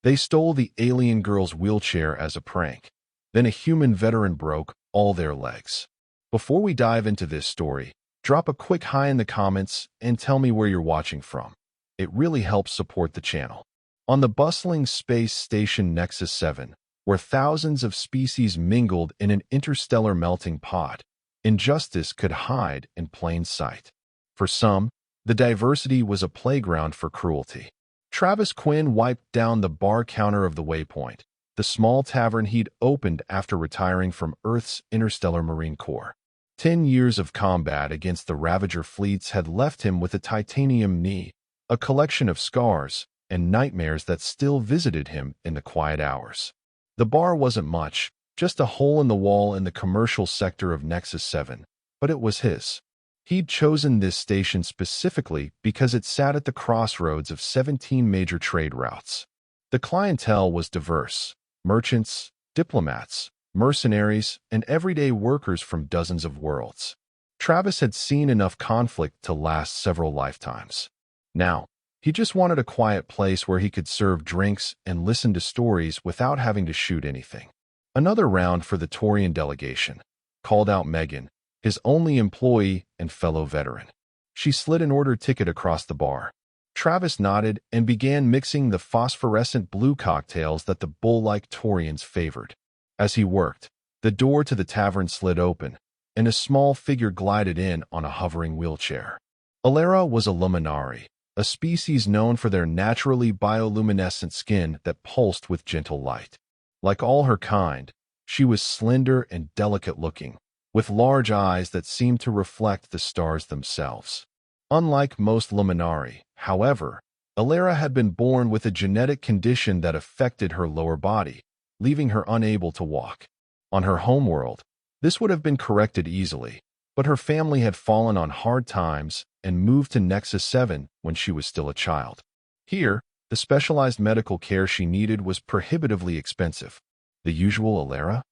They stole the alien girl's wheelchair as a prank. Then a human veteran broke all their legs. Before we dive into this story, drop a quick hi in the comments and tell me where you're watching from. It really helps support the channel. On the bustling space station Nexus 7, where thousands of species mingled in an interstellar melting pot, injustice could hide in plain sight. For some, the diversity was a playground for cruelty. Travis Quinn wiped down the bar counter of the Waypoint, the small tavern he'd opened after retiring from Earth's interstellar Marine Corps. 10 years of combat against the Ravager fleets had left him with a titanium knee, a collection of scars, and nightmares that still visited him in the quiet hours. The bar wasn't much, just a hole in the wall in the commercial sector of Nexus 7, but it was his. He'd chosen this station specifically because it sat at the crossroads of 17 major trade routes. The clientele was diverse: merchants, diplomats, mercenaries, and everyday workers from dozens of worlds. Travis had seen enough conflict to last several lifetimes. Now, he just wanted a quiet place where he could serve drinks and listen to stories without having to shoot anything. Another round for the Taurian delegation, called out Megan, his only employee and fellow veteran. She slid an order ticket across the bar. Travis nodded and began mixing the phosphorescent blue cocktails that the bull-like Taurians favored. As he worked, the door to the tavern slid open, and a small figure glided in on a hovering wheelchair. Alara was a luminari, a species known for their naturally bioluminescent skin that pulsed with gentle light. Like all her kind, she was slender and delicate-looking, with large eyes that seemed to reflect the stars themselves. Unlike most luminari, however, Alara had been born with a genetic condition that affected her lower body, leaving her unable to walk. On her homeworld, this would have been corrected easily, but her family had fallen on hard times and moved to Nexus 7 when she was still a child. Here, the specialized medical care she needed was prohibitively expensive. The usual Alara?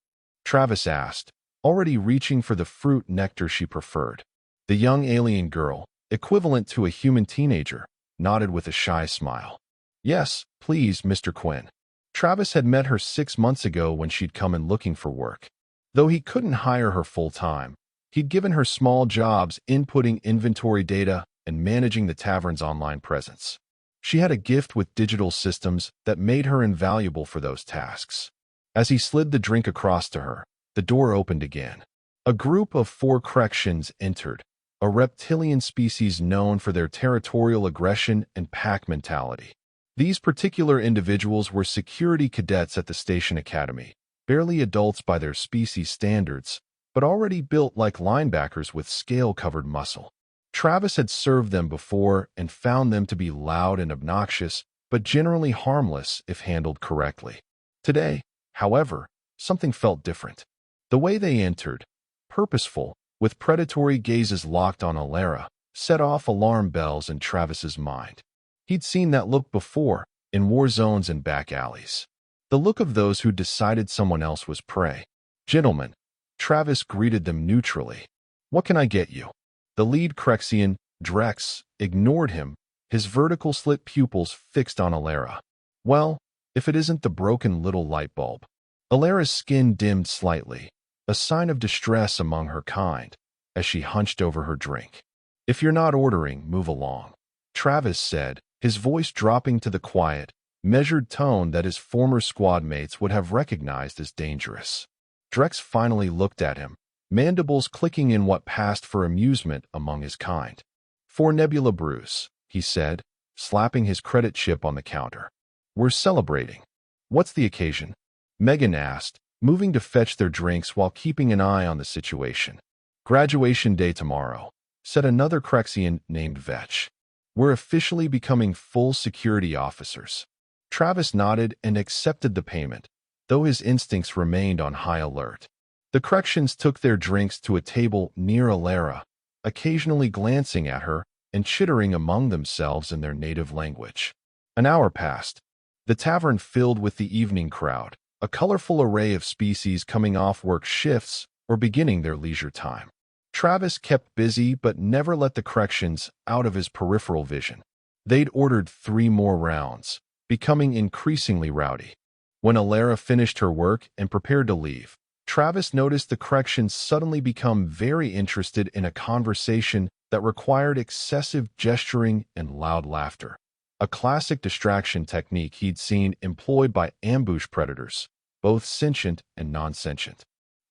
Travis asked, already reaching for the fruit nectar she preferred. The young alien girl, equivalent to a human teenager, nodded with a shy smile. Yes, please, Mr. Quinn. Travis had met her 6 months ago when she'd come in looking for work. Though he couldn't hire her full-time, he'd given her small jobs inputting inventory data and managing the tavern's online presence. She had a gift with digital systems that made her invaluable for those tasks. As he slid the drink across to her, the door opened again. A group of 4 Krexians entered, a reptilian species known for their territorial aggression and pack mentality. These particular individuals were security cadets at the station academy, barely adults by their species standards, but already built like linebackers with scale-covered muscle. Travis had served them before and found them to be loud and obnoxious, but generally harmless if handled correctly. Today, however, something felt different. The way they entered, purposeful, with predatory gazes locked on Alara, set off alarm bells in Travis's mind. He'd seen that look before, in war zones and back alleys. The look of those who decided someone else was prey. Gentlemen, Travis greeted them neutrally. What can I get you? The lead Krexian, Drex, ignored him, his vertical slit pupils fixed on Alara. Well, if it isn't the broken little light bulb. Alara's skin dimmed slightly, a sign of distress among her kind, as she hunched over her drink. If you're not ordering, move along, Travis said, his voice dropping to the quiet, measured tone that his former squad mates would have recognized as dangerous. Drex finally looked at him, mandibles clicking in what passed for amusement among his kind. 4 Nebula brews, he said, slapping his credit chip on the counter. We're celebrating. What's the occasion? Megan asked, moving to fetch their drinks while keeping an eye on the situation. Graduation day tomorrow, said another Krexian named Vetch. We're officially becoming full security officers. Travis nodded and accepted the payment, though his instincts remained on high alert. The Krexians took their drinks to a table near Alara, occasionally glancing at her and chittering among themselves in their native language. An hour passed. The tavern filled with the evening crowd, a colorful array of species coming off work shifts or beginning their leisure time. Travis kept busy but never let the Krexians out of his peripheral vision. They'd ordered 3 more rounds, becoming increasingly rowdy. When Alara finished her work and prepared to leave, Travis noticed the corrections suddenly become very interested in a conversation that required excessive gesturing and loud laughter, a classic distraction technique he'd seen employed by ambush predators, both sentient and non-sentient.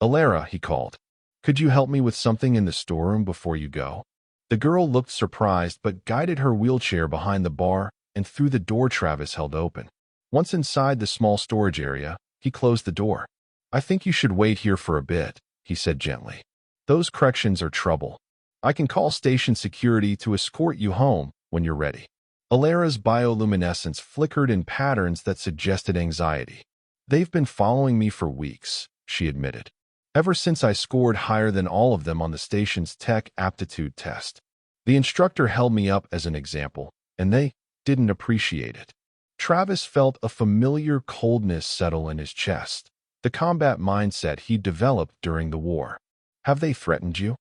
"Alara," he called, "could you help me with something in the storeroom before you go?" The girl looked surprised but guided her wheelchair behind the bar and through the door Travis held open. Once inside the small storage area, he closed the door. "I think you should wait here for a bit," he said gently. "Those corrections are trouble. I can call station security to escort you home when you're ready." Alara's bioluminescence flickered in patterns that suggested anxiety. "They've been following me for weeks," she admitted. "Ever since I scored higher than all of them on the station's tech aptitude test. The instructor held me up as an example, and they didn't appreciate it." Travis felt a familiar coldness settle in his chest, the combat mindset he developed during the war. "Have they threatened you?"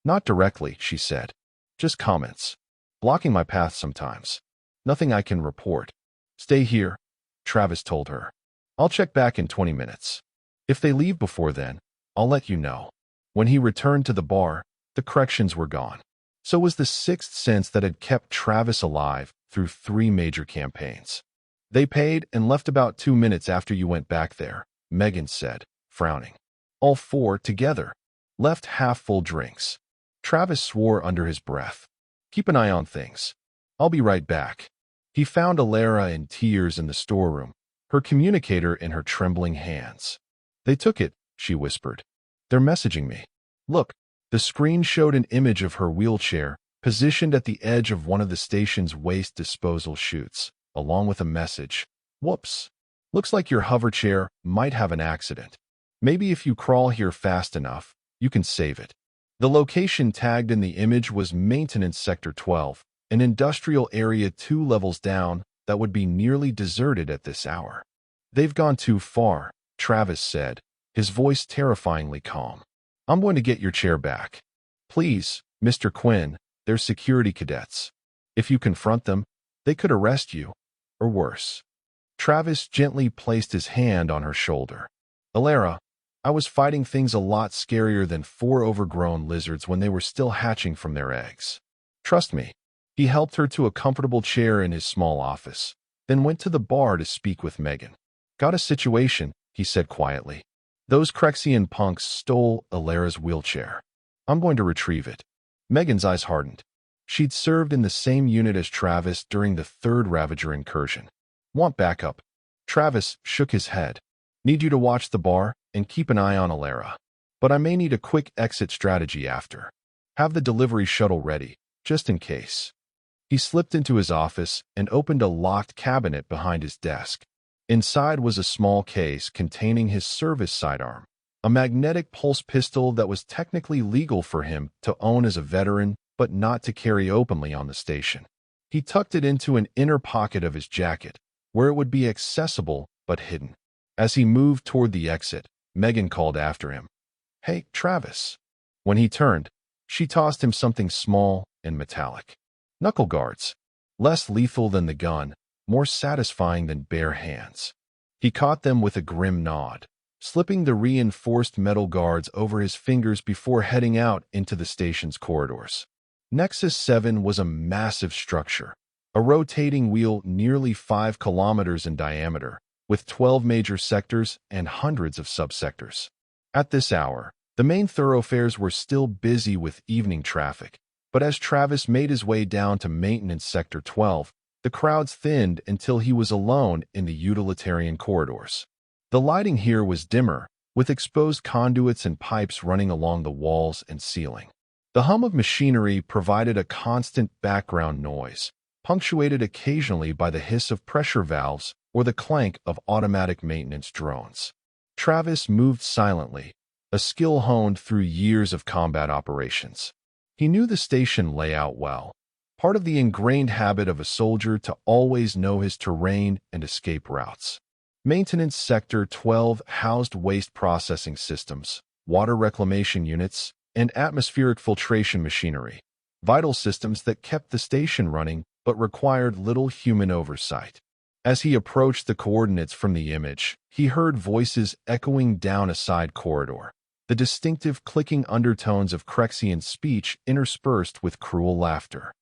"Not directly," she said. "Just comments. Blocking my path sometimes. Nothing I can report." "Stay here," Travis told her. "I'll check back in 20 minutes. If they leave before then, I'll let you know." When he returned to the bar, the corrections were gone. So was the sixth sense that had kept Travis alive through 3 major campaigns. "They paid and left about 2 minutes after you went back there," Megan said, frowning. "All 4 together. Left half-full drinks." Travis swore under his breath. "Keep an eye on things. I'll be right back." He found Alara in tears in the storeroom, her communicator in her trembling hands. "They took it," she whispered. "They're messaging me. Look." The screen showed an image of her wheelchair, positioned at the edge of one of the station's waste disposal chutes, along with a message. "Whoops. Looks like your hover chair might have an accident. Maybe if you crawl here fast enough, you can save it." The location tagged in the image was Maintenance Sector 12, an industrial area 2 levels down that would be nearly deserted at this hour. "They've gone too far," Travis said, his voice terrifyingly calm. "I'm going to get your chair back. Please, Mr. Quinn, they're security cadets. If you confront them, they could arrest you, or worse." Travis gently placed his hand on her shoulder. "Alara, I was fighting things a lot scarier than 4 overgrown lizards when they were still hatching from their eggs. Trust me." He helped her to a comfortable chair in his small office, then went to the bar to speak with Megan. "Got a situation," he said quietly. "Those Crexian punks stole Alara's wheelchair. I'm going to retrieve it." Megan's eyes hardened. She'd served in the same unit as Travis during the 3rd Ravager incursion. "Want backup?" Travis shook his head. "Need you to watch the bar and keep an eye on Alara. But I may need a quick exit strategy after. Have the delivery shuttle ready, just in case." He slipped into his office and opened a locked cabinet behind his desk. Inside was a small case containing his service sidearm, a magnetic pulse pistol that was technically legal for him to own as a veteran, but not to carry openly on the station. He tucked it into an inner pocket of his jacket, where it would be accessible but hidden. As he moved toward the exit, Megan called after him. "Hey, Travis." When he turned, she tossed him something small and metallic. Knuckle guards. Less lethal than the gun, more satisfying than bare hands. He caught them with a grim nod, slipping the reinforced metal guards over his fingers before heading out into the station's corridors. Nexus 7 was a massive structure, a rotating wheel nearly 5 kilometers in diameter, with 12 major sectors and hundreds of subsectors. At this hour, the main thoroughfares were still busy with evening traffic, but as Travis made his way down to Maintenance Sector 12, the crowds thinned until he was alone in the utilitarian corridors. The lighting here was dimmer, with exposed conduits and pipes running along the walls and ceiling. The hum of machinery provided a constant background noise, punctuated occasionally by the hiss of pressure valves or the clank of automatic maintenance drones. Travis moved silently, a skill honed through years of combat operations. He knew the station layout well, part of the ingrained habit of a soldier to always know his terrain and escape routes. Maintenance Sector 12 housed waste processing systems, water reclamation units, and atmospheric filtration machinery, vital systems that kept the station running but required little human oversight. As he approached the coordinates from the image, he heard voices echoing down a side corridor, the distinctive clicking undertones of Crexian speech interspersed with cruel laughter.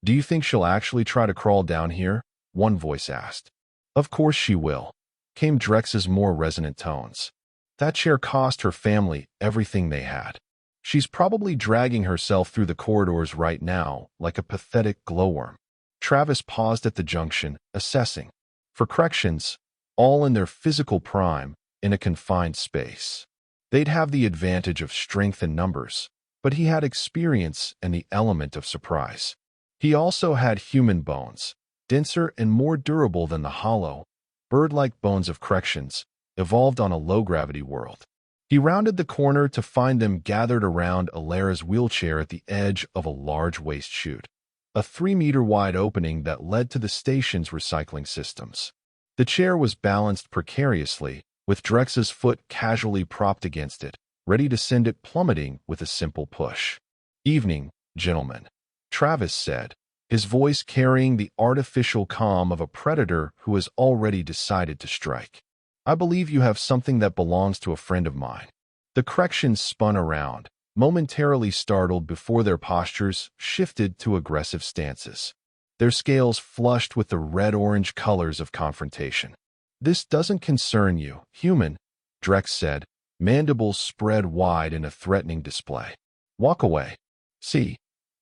"Do you think she'll actually try to crawl down here?" one voice asked. "Of course she will," came Drex's more resonant tones. "That chair cost her family everything they had. She's probably dragging herself through the corridors right now like a pathetic glowworm." Travis paused at the junction, assessing. For corrections, all in their physical prime, in a confined space. They'd have the advantage of strength and numbers, but he had experience and the element of surprise. He also had human bones, denser and more durable than the hollow, bird-like bones of corrections, evolved on a low-gravity world. He rounded the corner to find them gathered around Alara's wheelchair at the edge of a large waste chute, a 3-meter-wide opening that led to the station's recycling systems. The chair was balanced precariously, with Drex's foot casually propped against it, ready to send it plummeting with a simple push. "Evening, gentlemen," Travis said, his voice carrying the artificial calm of a predator who has already decided to strike. "I believe you have something that belongs to a friend of mine." The corrections spun around, momentarily startled before their postures shifted to aggressive stances. Their scales flushed with the red-orange colors of confrontation. "This doesn't concern you, human," Drex said, mandibles spread wide in a threatening display. "Walk away." "See,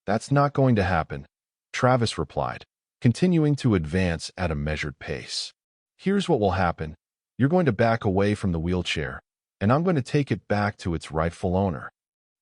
that's not going to happen," Travis replied, continuing to advance at a measured pace. "Here's what will happen. You're going to back away from the wheelchair, and I'm going to take it back to its rightful owner."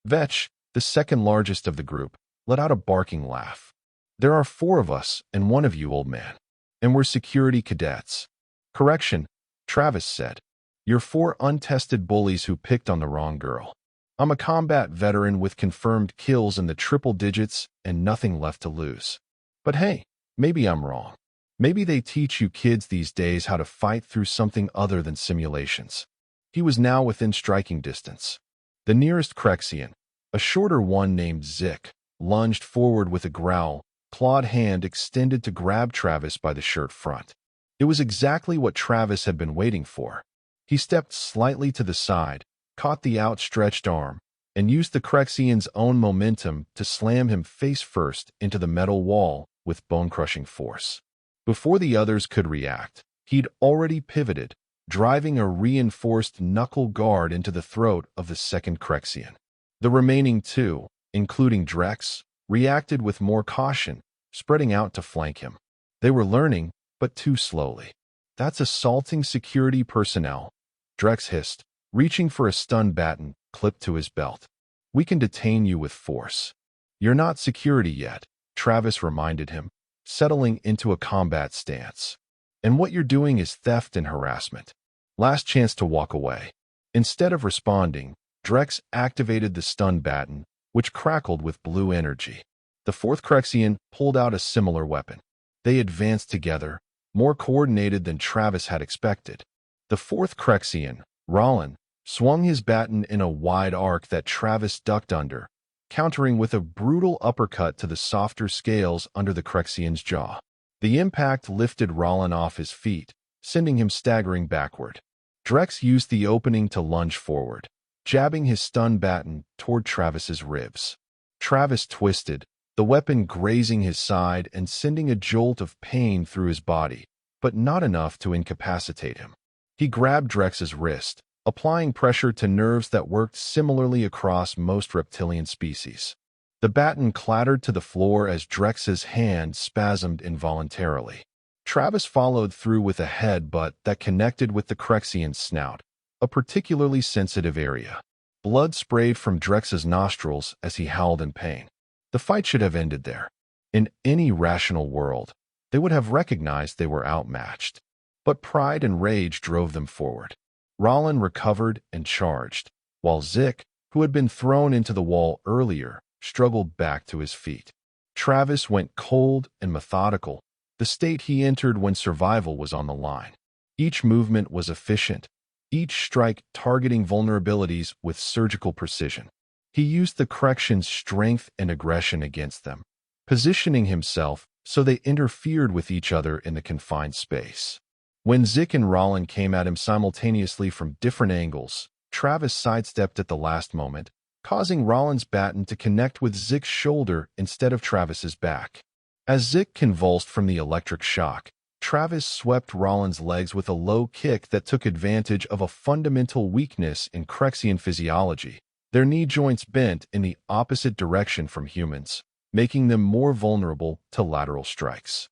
Vetch, the second largest of the group, let out a barking laugh. "There are 4 of us and 1 of you, old man. And we're security cadets." "Correction," Travis said. "You're 4 untested bullies who picked on the wrong girl. I'm a combat veteran with confirmed kills in the triple digits and nothing left to lose. But hey, maybe I'm wrong. Maybe they teach you kids these days how to fight through something other than simulations." He was now within striking distance. The nearest Crexian, a shorter one named Zik, lunged forward with a growl, clawed hand extended to grab Travis by the shirt front. It was exactly what Travis had been waiting for. He stepped slightly to the side, caught the outstretched arm, and used the Crexian's own momentum to slam him face first into the metal wall with bone-crushing force. Before the others could react, he'd already pivoted, driving a reinforced knuckle guard into the throat of the second Crexian. The remaining 2, including Drex, reacted with more caution, spreading out to flank him. They were learning, but too slowly. "That's assaulting security personnel," Drex hissed, reaching for a stun baton clipped to his belt. "We can detain you with force." "You're not security yet," Travis reminded him, settling into a combat stance. "And what you're doing is theft and harassment. Last chance to walk away." Instead of responding, Drex activated the stun baton, which crackled with blue energy. The 4th Crexian pulled out a similar weapon. They advanced together, more coordinated than Travis had expected. The 4th Crexian, Rollin, swung his baton in a wide arc that Travis ducked under, countering with a brutal uppercut to the softer scales under the Crexian's jaw. The impact lifted Rollin off his feet, sending him staggering backward. Drex used the opening to lunge forward, jabbing his stun baton toward Travis's ribs. Travis twisted, the weapon grazing his side and sending a jolt of pain through his body, but not enough to incapacitate him. He grabbed Drex's wrist, applying pressure to nerves that worked similarly across most reptilian species. The baton clattered to the floor as Drex's hand spasmed involuntarily. Travis followed through with a headbutt that connected with the Crexian's snout, a particularly sensitive area. Blood sprayed from Drex's nostrils as he howled in pain. The fight should have ended there. In any rational world, they would have recognized they were outmatched. But pride and rage drove them forward. Rollin recovered and charged, while Zik, who had been thrown into the wall earlier, struggled back to his feet. Travis went cold and methodical, the state he entered when survival was on the line. Each movement was efficient, each strike targeting vulnerabilities with surgical precision. He used the correction's strength and aggression against them, positioning himself so they interfered with each other in the confined space. When Zick and Rollin came at him simultaneously from different angles, Travis sidestepped at the last moment, causing Rollin's baton to connect with Zick's shoulder instead of Travis's back. As Zick convulsed from the electric shock, Travis swept Rollin's legs with a low kick that took advantage of a fundamental weakness in Crexian physiology. Their knee joints bent in the opposite direction from humans, making them more vulnerable to lateral strikes.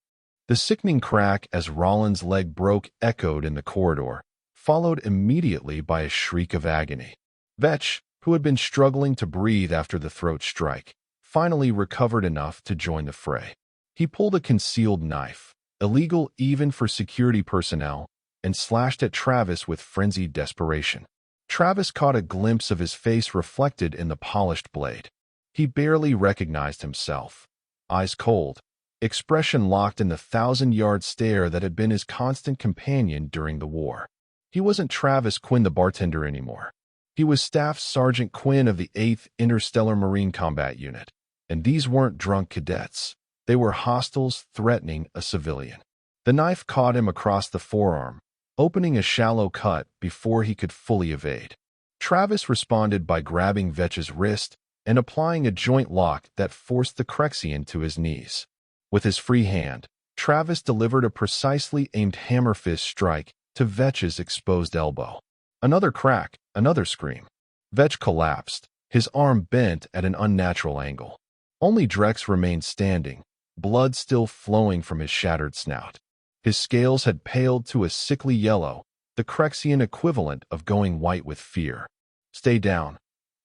The sickening crack as Rollin's leg broke echoed in the corridor, followed immediately by a shriek of agony. Vetch, who had been struggling to breathe after the throat strike, finally recovered enough to join the fray. He pulled a concealed knife, illegal even for security personnel, and slashed at Travis with frenzied desperation. Travis caught a glimpse of his face reflected in the polished blade. He barely recognized himself. Eyes cold, expression locked in the 1,000-yard stare that had been his constant companion during the war. He wasn't Travis Quinn the bartender anymore. He was Staff Sergeant Quinn of the 8th Interstellar Marine Combat Unit, and these weren't drunk cadets. They were hostiles threatening a civilian. The knife caught him across the forearm, opening a shallow cut before he could fully evade. Travis responded by grabbing Vetch's wrist and applying a joint lock that forced the Crexian to his knees. With his free hand, Travis delivered a precisely aimed hammer fist strike to Vetch's exposed elbow. Another crack, another scream. Vetch collapsed, his arm bent at an unnatural angle. Only Drex remained standing, blood still flowing from his shattered snout. His scales had paled to a sickly yellow, the Crexian equivalent of going white with fear. "Stay down,"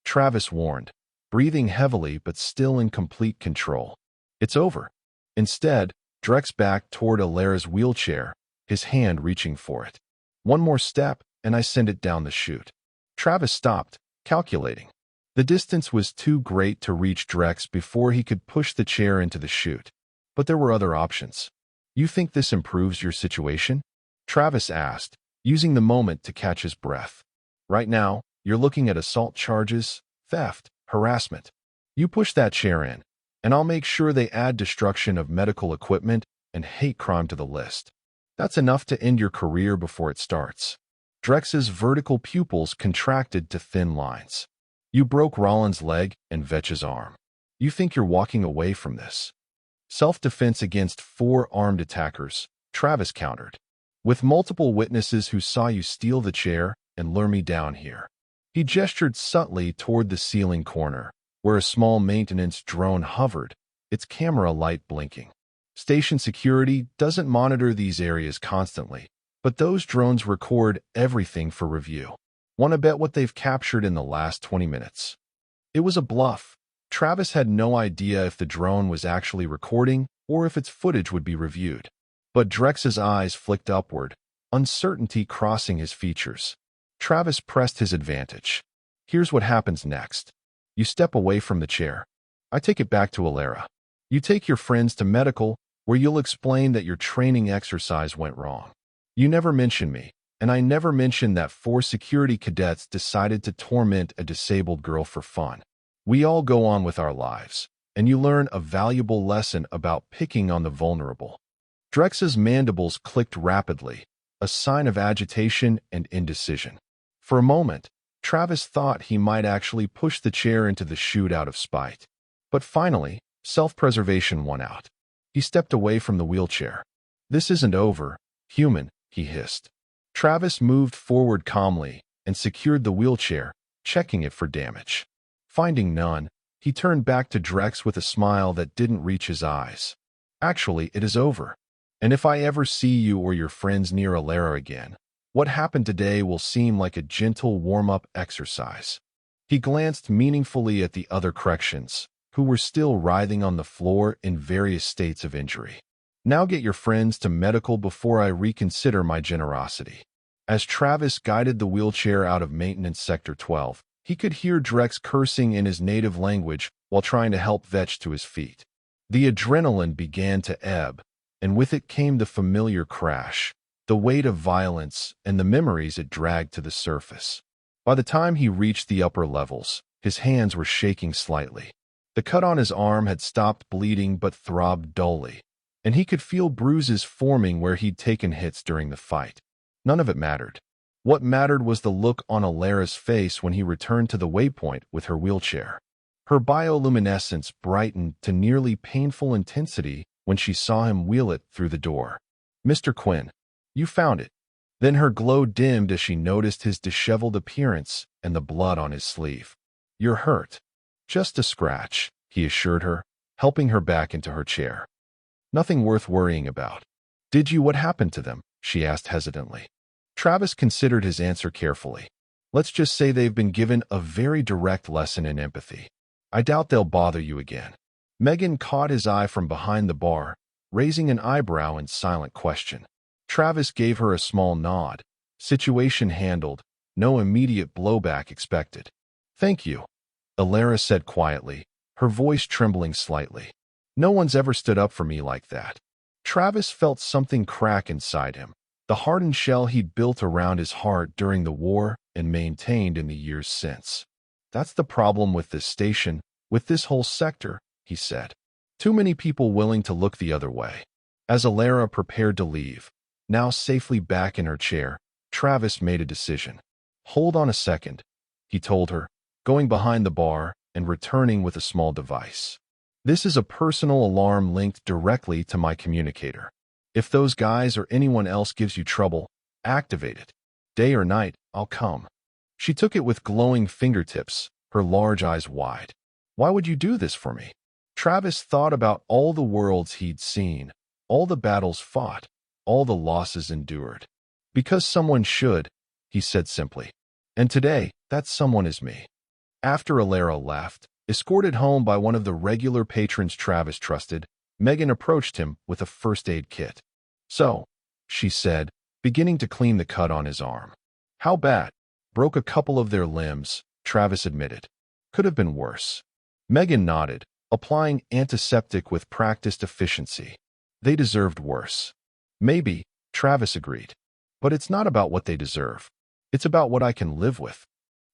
Travis warned, breathing heavily but still in complete control. "It's over." Instead, Drex backed toward Alara's wheelchair, his hand reaching for it. "One more step, and I send it down the chute." Travis stopped, calculating. The distance was too great to reach Drex before he could push the chair into the chute. But there were other options. "You think this improves your situation?" Travis asked, using the moment to catch his breath. "Right now, you're looking at assault charges, theft, harassment. You push that chair in, and I'll make sure they add destruction of medical equipment and hate crime to the list. That's enough to end your career before it starts." Drex's vertical pupils contracted to thin lines. "You broke Rollin's leg and Vetch's arm. You think you're walking away from this?" "Self-defense against 4 armed attackers," Travis countered. "With multiple witnesses who saw you steal the chair and lure me down here." He gestured subtly toward the ceiling corner, where a small maintenance drone hovered, its camera light blinking. Station security doesn't monitor these areas constantly, but those drones record everything for review. Want to bet what they've captured in the last 20 minutes? It was a bluff. Travis had no idea if the drone was actually recording or if its footage would be reviewed. But Drex's eyes flicked upward, uncertainty crossing his features. Travis pressed his advantage. "Here's what happens next. You step away from the chair. I take it back to Alara. You take your friends to medical, where you'll explain that your training exercise went wrong. You never mention me, and I never mentioned that 4 security cadets decided to torment a disabled girl for fun. We all go on with our lives, and you learn a valuable lesson about picking on the vulnerable." Drex's mandibles clicked rapidly, a sign of agitation and indecision. For a moment, Travis thought he might actually push the chair into the chute out of spite. But finally, self-preservation won out. He stepped away from the wheelchair. "This isn't over, human," he hissed. Travis moved forward calmly and secured the wheelchair, checking it for damage. Finding none, he turned back to Drex with a smile that didn't reach his eyes. "Actually, it is over. And if I ever see you or your friends near Alara again, what happened today will seem like a gentle warm-up exercise." He glanced meaningfully at the other corrections, who were still writhing on the floor in various states of injury. "Now get your friends to medical before I reconsider my generosity." As Travis guided the wheelchair out of Maintenance Sector 12, he could hear Drex cursing in his native language while trying to help Vetch to his feet. The adrenaline began to ebb, and with it came the familiar crash, the weight of violence, and the memories it dragged to the surface. By the time he reached the upper levels, his hands were shaking slightly. The cut on his arm had stopped bleeding but throbbed dully, and he could feel bruises forming where he'd taken hits during the fight. None of it mattered. What mattered was the look on Alara's face when he returned to the waypoint with her wheelchair. Her bioluminescence brightened to nearly painful intensity when she saw him wheel it through the door. "Mr. Quinn, you found it." Then her glow dimmed as she noticed his disheveled appearance and the blood on his sleeve. "You're hurt." "Just a scratch," he assured her, helping her back into her chair. "Nothing worth worrying about." What happened to them?" she asked hesitantly. Travis considered his answer carefully. "Let's just say they've been given a very direct lesson in empathy. I doubt they'll bother you again." Megan caught his eye from behind the bar, raising an eyebrow in silent question. Travis gave her a small nod. Situation handled, no immediate blowback expected. "Thank you," Alara said quietly, her voice trembling slightly. "No one's ever stood up for me like that." Travis felt something crack inside him, the hardened shell he'd built around his heart during the war and maintained in the years since. "That's the problem with this station, with this whole sector," he said. "Too many people willing to look the other way." As Alara prepared to leave, now safely back in her chair, Travis made a decision. "Hold on a second," he told her, going behind the bar and returning with a small device. "This is a personal alarm linked directly to my communicator. If those guys or anyone else gives you trouble, activate it. Day or night, I'll come." She took it with glowing fingertips, her large eyes wide. "Why would you do this for me?" Travis thought about all the worlds he'd seen, all the battles fought, all the losses endured. "Because someone should," he said simply. "And today, that someone is me." After Alara left, escorted home by one of the regular patrons Travis trusted, Megan approached him with a first aid kit. "So," she said, beginning to clean the cut on his arm. "How bad?" "Broke a couple of their limbs," Travis admitted. "Could have been worse." Megan nodded, applying antiseptic with practiced efficiency. "They deserved worse." "Maybe," Travis agreed. "But it's not about what they deserve. It's about what I can live with."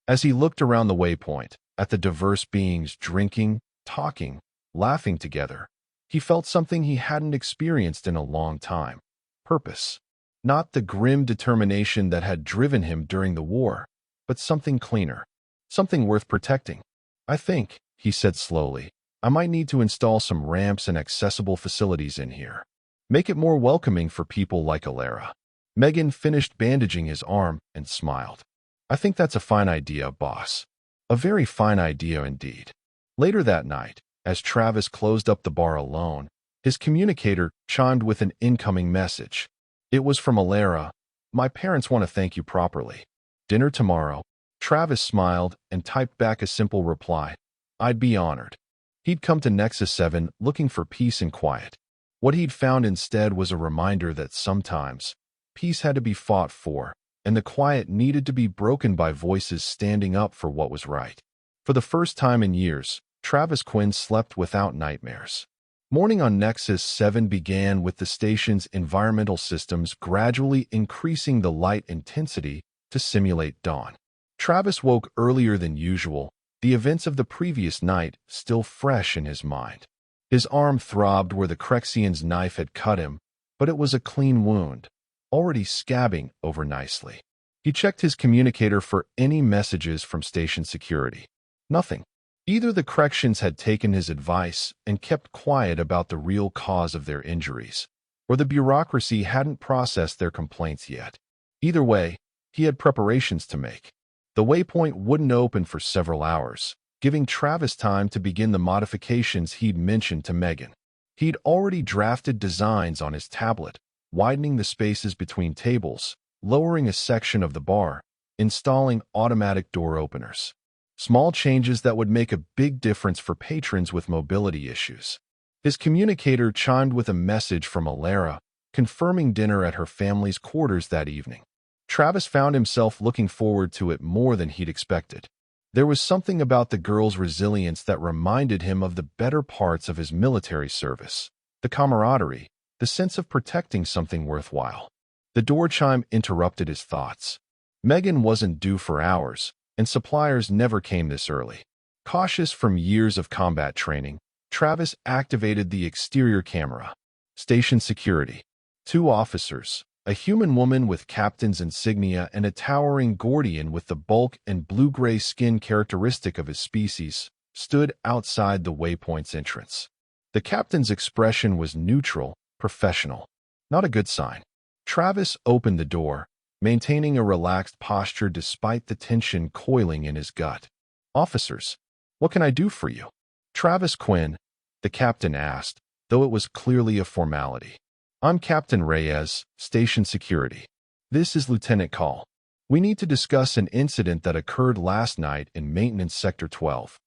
As he looked around the waypoint, at the diverse beings drinking, talking, laughing together, he felt something he hadn't experienced in a long time. Purpose. Not the grim determination that had driven him during the war, but something cleaner. Something worth protecting. "I think," he said slowly, "I might need to install some ramps and accessible facilities in here. Make it more welcoming for people like Alara." Megan finished bandaging his arm and smiled. "I think that's a fine idea, boss. A very fine idea indeed." Later that night, as Travis closed up the bar alone, his communicator chimed with an incoming message. It was from Alara. "My parents want to thank you properly. Dinner tomorrow." Travis smiled and typed back a simple reply. "I'd be honored." He'd come to Nexus 7 looking for peace and quiet. What he'd found instead was a reminder that sometimes peace had to be fought for, and the quiet needed to be broken by voices standing up for what was right. For the first time in years, Travis Quinn slept without nightmares. Morning on Nexus 7 began with the station's environmental systems gradually increasing the light intensity to simulate dawn. Travis woke earlier than usual, the events of the previous night still fresh in his mind. His arm throbbed where the Crexian's knife had cut him, but it was a clean wound, already scabbing over nicely. He checked his communicator for any messages from station security. Nothing. Either the Crexians had taken his advice and kept quiet about the real cause of their injuries, or the bureaucracy hadn't processed their complaints yet. Either way, he had preparations to make. The waypoint wouldn't open for several hours, giving Travis time to begin the modifications he'd mentioned to Megan. He'd already drafted designs on his tablet, widening the spaces between tables, lowering a section of the bar, installing automatic door openers. Small changes that would make a big difference for patrons with mobility issues. His communicator chimed with a message from Alara, confirming dinner at her family's quarters that evening. Travis found himself looking forward to it more than he'd expected. There was something about the girl's resilience that reminded him of the better parts of his military service, the camaraderie, the sense of protecting something worthwhile. The door chime interrupted his thoughts. Megan wasn't due for hours, and suppliers never came this early. Cautious from years of combat training, Travis activated the exterior camera. Station security. 2 officers, a human woman with captain's insignia and a towering Gordian with the bulk and blue-gray skin characteristic of his species, stood outside the waypoint's entrance. The captain's expression was neutral, professional. Not a good sign. Travis opened the door, maintaining a relaxed posture despite the tension coiling in his gut. "Officers, what can I do for you?" "Travis Quinn," the captain asked, though it was clearly a formality. "I'm Captain Reyes, Station Security. This is Lieutenant Call. We need to discuss an incident that occurred last night in Maintenance Sector 12.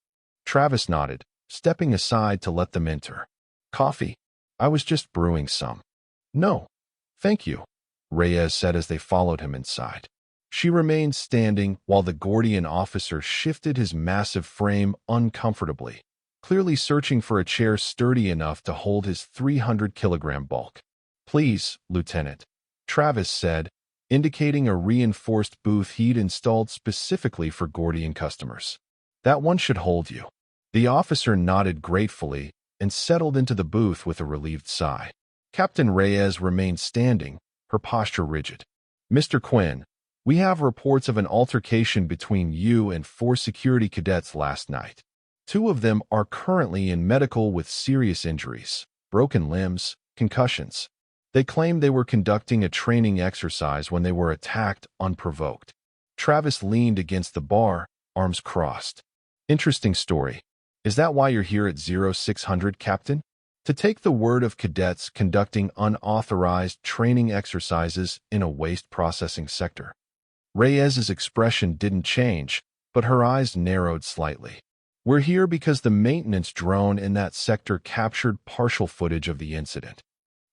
Travis nodded, stepping aside to let them enter. "Coffee? I was just brewing some." "No, thank you," Reyes said as they followed him inside. She remained standing while the Gordian officer shifted his massive frame uncomfortably, clearly searching for a chair sturdy enough to hold his 300-kilogram bulk. "Please, Lieutenant," Travis said, indicating a reinforced booth he'd installed specifically for Gordian customers. "That one should hold you." The officer nodded gratefully and settled into the booth with a relieved sigh. Captain Reyes remained standing, her posture rigid. "Mr. Quinn, we have reports of an altercation between you and 4 security cadets last night. 2 of them are currently in medical with serious injuries, broken limbs, concussions. They claim they were conducting a training exercise when they were attacked unprovoked." Travis leaned against the bar, arms crossed. "Interesting story. Is that why you're here at 0600, Captain? To take the word of cadets conducting unauthorized training exercises in a waste processing sector?" Reyes's expression didn't change, but her eyes narrowed slightly. "We're here because the maintenance drone in that sector captured partial footage of the incident."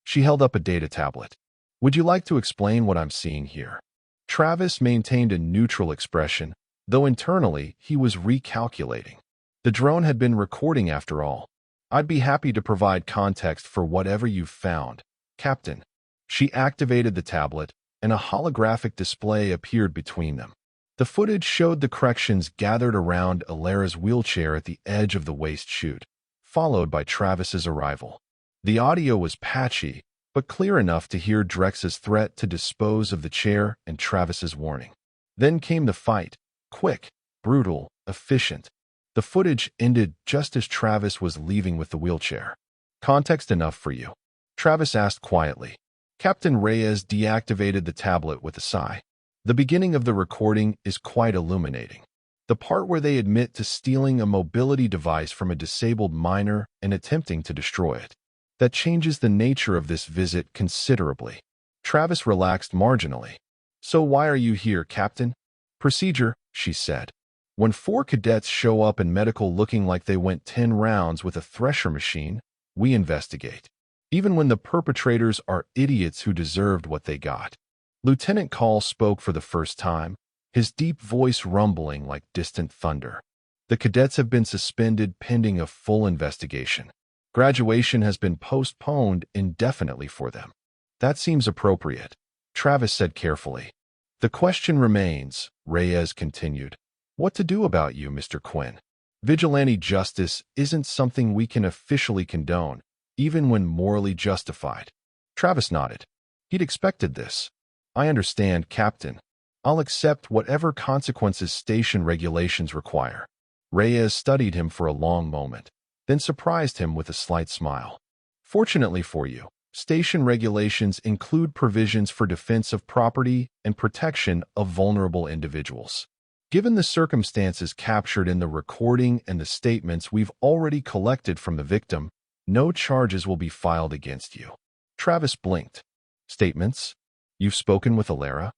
She held up a data tablet. "Would you like to explain what I'm seeing here?" Travis maintained a neutral expression, though internally he was recalculating. The drone had been recording after all. "I'd be happy to provide context for whatever you've found, Captain." She activated the tablet, and a holographic display appeared between them. The footage showed the corrections gathered around Alara's wheelchair at the edge of the waste chute, followed by Travis's arrival. The audio was patchy, but clear enough to hear Drex's threat to dispose of the chair and Travis's warning. Then came the fight, quick, brutal, efficient. The footage ended just as Travis was leaving with the wheelchair. "Context enough for you?" Travis asked quietly. Captain Reyes deactivated the tablet with a sigh. "The beginning of the recording is quite illuminating. The part where they admit to stealing a mobility device from a disabled miner and attempting to destroy it. That changes the nature of this visit considerably." Travis relaxed marginally. "So why are you here, Captain?" "Procedure," she said. "When 4 cadets show up in medical looking like they went 10 rounds with a thresher machine, we investigate. Even when the perpetrators are idiots who deserved what they got." Lieutenant Call spoke for the first time, his deep voice rumbling like distant thunder. "The cadets have been suspended pending a full investigation. Graduation has been postponed indefinitely for them." "That seems appropriate," Travis said carefully. "The question remains," Reyes continued, "what to do about you, Mr. Quinn? Vigilante justice isn't something we can officially condone, even when morally justified." Travis nodded. He'd expected this. "I understand, Captain. I'll accept whatever consequences station regulations require." Reyes studied him for a long moment, then surprised him with a slight smile. "Fortunately for you, station regulations include provisions for defense of property and protection of vulnerable individuals. Given the circumstances captured in the recording and the statements we've already collected from the victim, no charges will be filed against you." Travis blinked. "Statements? You've spoken with Alara?"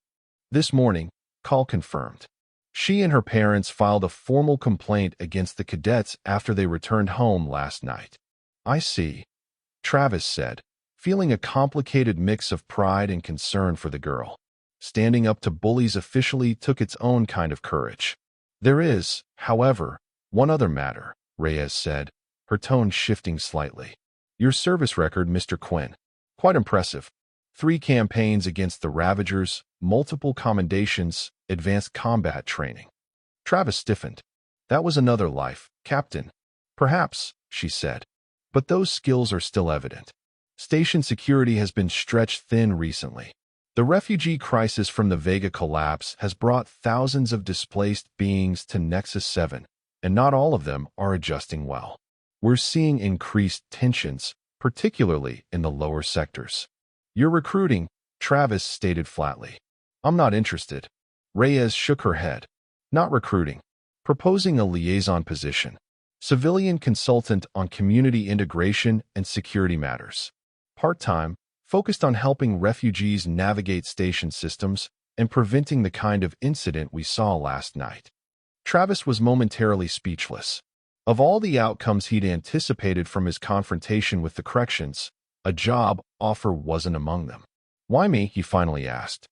"This morning," Call confirmed. "She and her parents filed a formal complaint against the cadets after they returned home last night." "I see," Travis said, feeling a complicated mix of pride and concern for the girl. Standing up to bullies officially took its own kind of courage. "There is, however, one other matter," Reyes said, her tone shifting slightly. "Your service record, Mr. Quinn. Quite impressive. 3 campaigns against the Ravagers, multiple commendations, advanced combat training." Travis stiffened. "That was another life, Captain." "Perhaps," she said. "But those skills are still evident." Station security has been stretched thin recently. The refugee crisis from the Vega collapse has brought thousands of displaced beings to Nexus 7, and not all of them are adjusting well. We're seeing increased tensions, particularly in the lower sectors. You're recruiting, Travis stated flatly. I'm not interested. Reyes shook her head. Not recruiting. Proposing a liaison position. Civilian consultant on community integration and security matters. Part-time, focused on helping refugees navigate station systems and preventing the kind of incident we saw last night. Travis was momentarily speechless. Of all the outcomes he'd anticipated from his confrontation with the corrections, a job offer wasn't among them. Why me? He finally asked.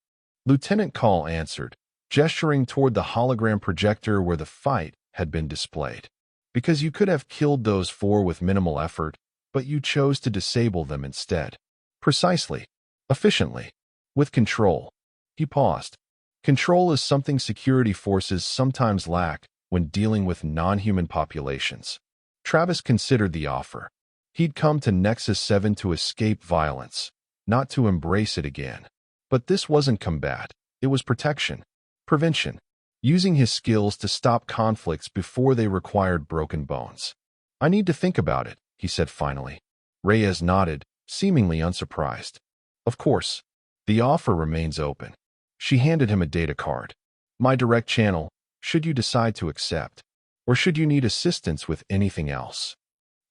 Lieutenant Call answered, gesturing toward the hologram projector where the fight had been displayed. Because you could have killed those four with minimal effort, but you chose to disable them instead. Precisely. Efficiently. With control. He paused. Control is something security forces sometimes lack when dealing with non-human populations. Travis considered the offer. He'd come to Nexus 7 to escape violence, not to embrace it again. But this wasn't combat. It was protection. Prevention. Using his skills to stop conflicts before they required broken bones. I need to think about it, he said finally. Reyes nodded, seemingly unsurprised. Of course. The offer remains open. She handed him a data card. My direct channel, should you decide to accept. Or should you need assistance with anything else?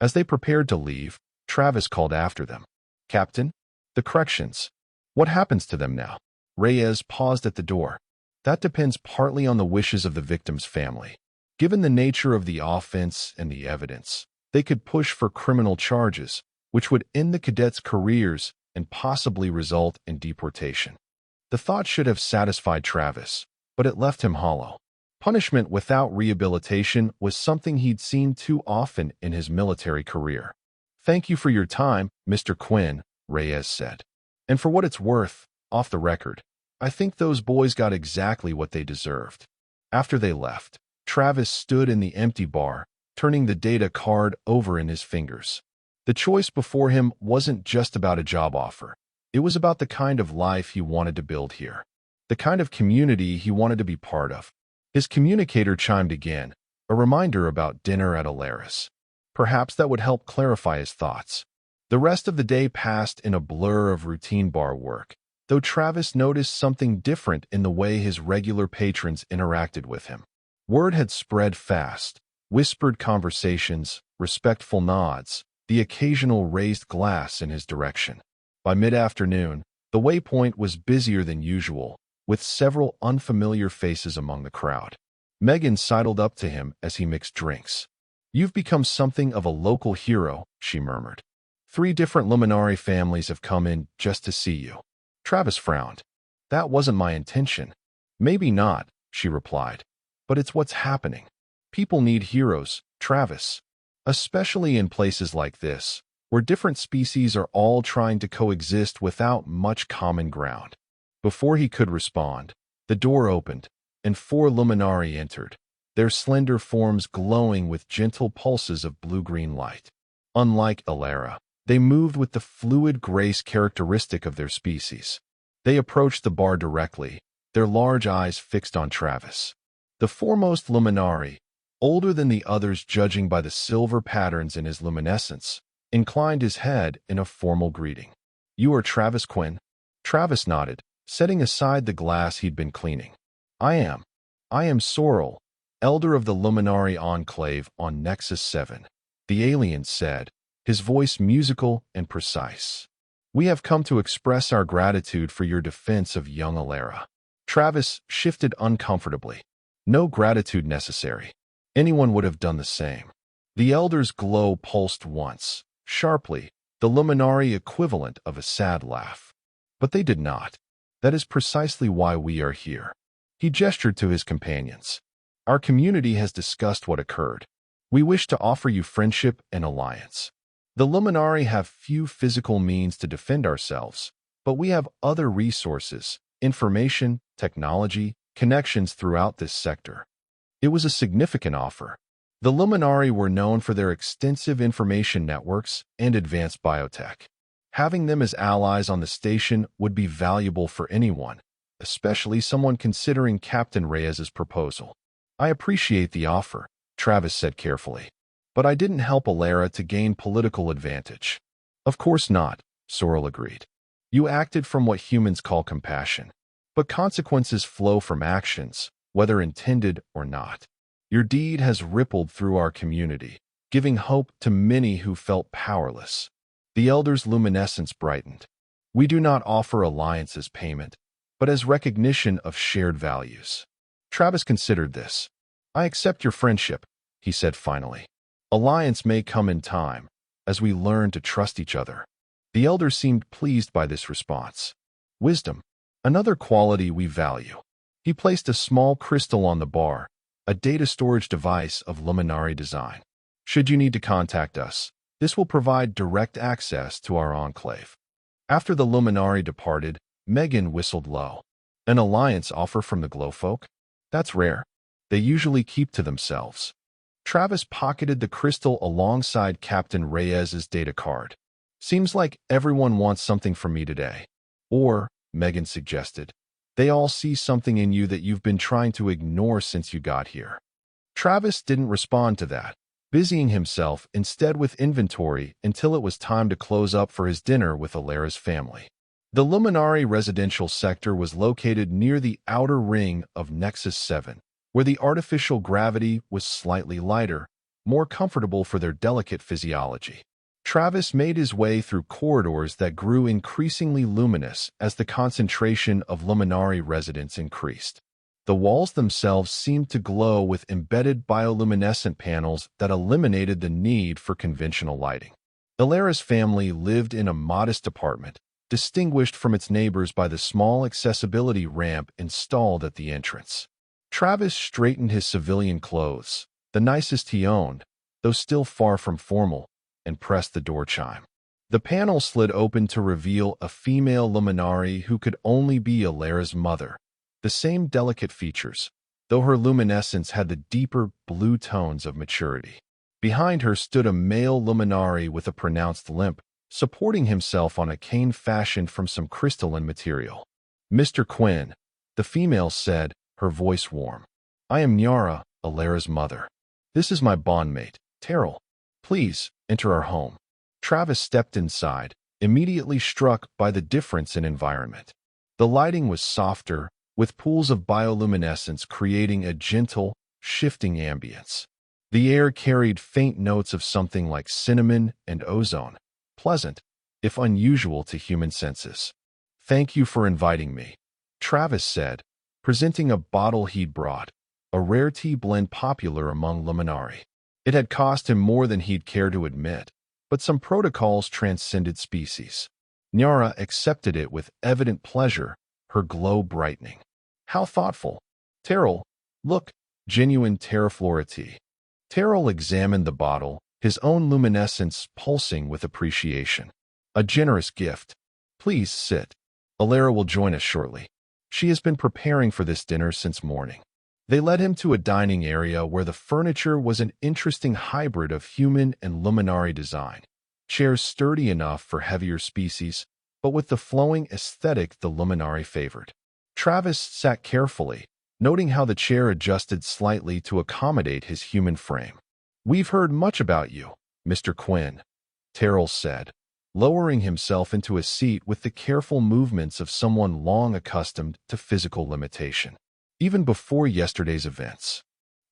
As they prepared to leave, Travis called after them. Captain? The corrections. What happens to them now? Reyes paused at the door. That depends partly on the wishes of the victim's family. Given the nature of the offense and the evidence, they could push for criminal charges, which would end the cadets' careers and possibly result in deportation. The thought should have satisfied Travis, but it left him hollow. Punishment without rehabilitation was something he'd seen too often in his military career. Thank you for your time, Mr. Quinn, Reyes said. And for what it's worth, off the record, I think those boys got exactly what they deserved. After they left, Travis stood in the empty bar, turning the data card over in his fingers. The choice before him wasn't just about a job offer. It was about the kind of life he wanted to build here. The kind of community he wanted to be part of. His communicator chimed again, a reminder about dinner at Alaris. Perhaps that would help clarify his thoughts. The rest of the day passed in a blur of routine bar work, though Travis noticed something different in the way his regular patrons interacted with him. Word had spread fast. Whispered conversations, respectful nods, the occasional raised glass in his direction. By mid-afternoon, the waypoint was busier than usual, with several unfamiliar faces among the crowd. Megan sidled up to him as he mixed drinks. You've become something of a local hero, she murmured. 3 different Luminari families have come in just to see you. Travis frowned. That wasn't my intention. Maybe not, she replied. But it's what's happening. People need heroes, Travis. Especially in places like this, where different species are all trying to coexist without much common ground. Before he could respond, the door opened, and 4 Luminari entered, their slender forms glowing with gentle pulses of blue-green light. Unlike Alara, they moved with the fluid grace characteristic of their species. They approached the bar directly, their large eyes fixed on Travis. The foremost Luminari, older than the others judging by the silver patterns in his luminescence, inclined his head in a formal greeting. You are Travis Quinn? Travis nodded, setting aside the glass he'd been cleaning. I am Sorrel, elder of the Luminari Enclave on Nexus 7, the alien said, his voice musical and precise. We have come to express our gratitude for your defense of young Alara. Travis shifted uncomfortably. No gratitude necessary. Anyone would have done the same. The elder's glow pulsed once, sharply, the Luminari equivalent of a sad laugh. But they did not. That is precisely why we are here. He gestured to his companions. Our community has discussed what occurred. We wish to offer you friendship and alliance. The Luminari have few physical means to defend ourselves, but we have other resources, information, technology, connections throughout this sector. It was a significant offer. The Luminari were known for their extensive information networks and advanced biotech. Having them as allies on the station would be valuable for anyone, especially someone considering Captain Reyes's proposal. I appreciate the offer, Travis said carefully. But I didn't help Alara to gain political advantage. Of course not, Sorrel agreed. You acted from what humans call compassion. But consequences flow from actions, whether intended or not. Your deed has rippled through our community, giving hope to many who felt powerless. The Elder's luminescence brightened. We do not offer alliance as payment, but as recognition of shared values. Travis considered this. I accept your friendship, he said finally. Alliance may come in time, as we learn to trust each other. The Elder seemed pleased by this response. Wisdom, another quality we value. He placed a small crystal on the bar, a data storage device of Luminari design. Should you need to contact us, this will provide direct access to our enclave. After the Luminari departed, Megan whistled low. An alliance offer from the Glowfolk? That's rare. They usually keep to themselves. Travis pocketed the crystal alongside Captain Reyes's data card. Seems like everyone wants something from me today. Or, Megan suggested, they all see something in you that you've been trying to ignore since you got here. Travis didn't respond to that, busying himself instead with inventory until it was time to close up for his dinner with Alara's family. The Luminari residential sector was located near the outer ring of Nexus 7, where the artificial gravity was slightly lighter, more comfortable for their delicate physiology. Travis made his way through corridors that grew increasingly luminous as the concentration of Luminari residents increased. The walls themselves seemed to glow with embedded bioluminescent panels that eliminated the need for conventional lighting. Alara's family lived in a modest apartment, distinguished from its neighbors by the small accessibility ramp installed at the entrance. Travis straightened his civilian clothes, the nicest he owned, though still far from formal, and pressed the door chime. The panel slid open to reveal a female Luminari who could only be Alara's mother. The same delicate features, though her luminescence had the deeper blue tones of maturity. Behind her stood a male Luminari with a pronounced limp, supporting himself on a cane fashioned from some crystalline material. Mr. Quinn, the female said, her voice warm. I am Nyara, Alara's mother. This is my bondmate, Terrell. Please, enter our home. Travis stepped inside, immediately struck by the difference in environment. The lighting was softer, with pools of bioluminescence creating a gentle, shifting ambience. The air carried faint notes of something like cinnamon and ozone, pleasant, if unusual to human senses. Thank you for inviting me, Travis said, presenting a bottle he'd brought, a rare tea blend popular among Luminari. It had cost him more than he'd care to admit, but some protocols transcended species. Nyara accepted it with evident pleasure, her glow brightening. How thoughtful. Terrell, look, genuine Terraflora tea. Terrell examined the bottle, his own luminescence pulsing with appreciation. A generous gift. Please sit. Alara will join us shortly. She has been preparing for this dinner since morning. They led him to a dining area where the furniture was an interesting hybrid of human and Luminari design. Chairs sturdy enough for heavier species, but with the flowing aesthetic the Luminari favored. Travis sat carefully, noting how the chair adjusted slightly to accommodate his human frame. We've heard much about you, Mr. Quinn, Terrell said, lowering himself into a seat with the careful movements of someone long accustomed to physical limitation. Even before yesterday's events.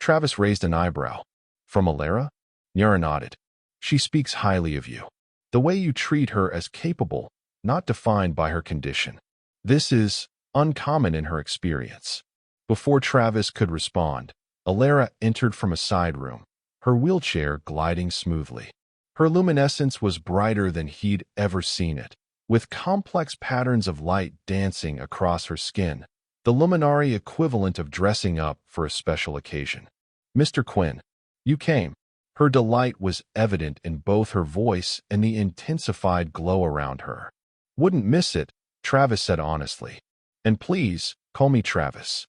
Travis raised an eyebrow. From Alara? Nyara nodded. She speaks highly of you. The way you treat her as capable, not defined by her condition. This is uncommon in her experience. Before Travis could respond, Alara entered from a side room, her wheelchair gliding smoothly. Her luminescence was brighter than he'd ever seen it, with complex patterns of light dancing across her skin, the Luminari equivalent of dressing up for a special occasion. Mr. Quinn, you came. Her delight was evident in both her voice and the intensified glow around her. Wouldn't miss it, Travis said honestly. And please, call me Travis.